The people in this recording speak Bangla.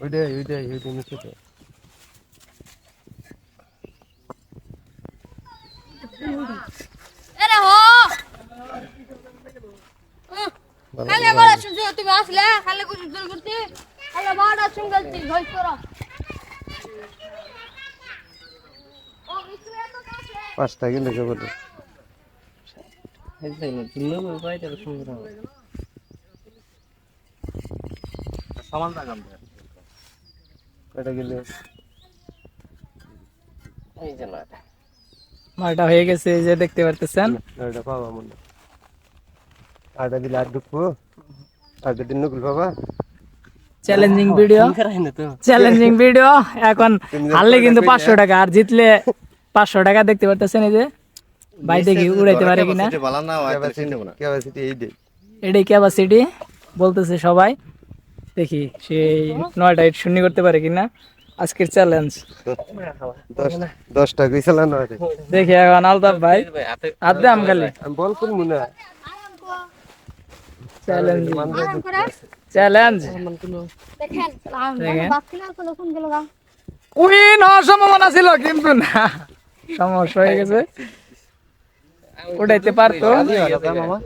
ওইটাই নিচে তো এরে হো খালি বড় শুনছো তুমি আসলে খালি কিছু জল করতে খালি বড় শুনগলতি ভয় করো ও মিছরে তো কাছে 5টা কিন্তু কেবল এই যে দিলো কয়টা সুন্দর সমান লাগাম কয়টা গেলে এই যে না নয়টা হয়ে গেছে এই যে দেখতে পারতেছেন। ওইটা পাবা মনে আটা দিলে আর ঢুকবো আটা দিন নকুল বাবা চ্যালেঞ্জিং ভিডিও এখন হারলে কিন্তু 500 টাকা আর জিতলে 500 টাকা দেখতে পারতেছেন। এই যে ভাই দেখি উড়াইতে পারে কিনা। ক্যাপাসিটি এই দে এটাই ক্যাপাসিটি বলতেছে সবাই, দেখি সেই 9টা ইট শূন্য করতে পারে কিনা। আজকের চ্যালেঞ্জ 10টা গইছলা না রে দেখি এখন আলতাফ ভাই আদে আমগালি আমি বল কোন মুনা চ্যালেঞ্জ আরাম করে চ্যালেঞ্জ দেখেন দেখেন। বাকি না কোন কোন গেল গা উইন হওয়ার সম্ভাবনা ছিল কিন্তু না, সমস্যা হয়ে গেছে, উঠাইতে পারতো। মামা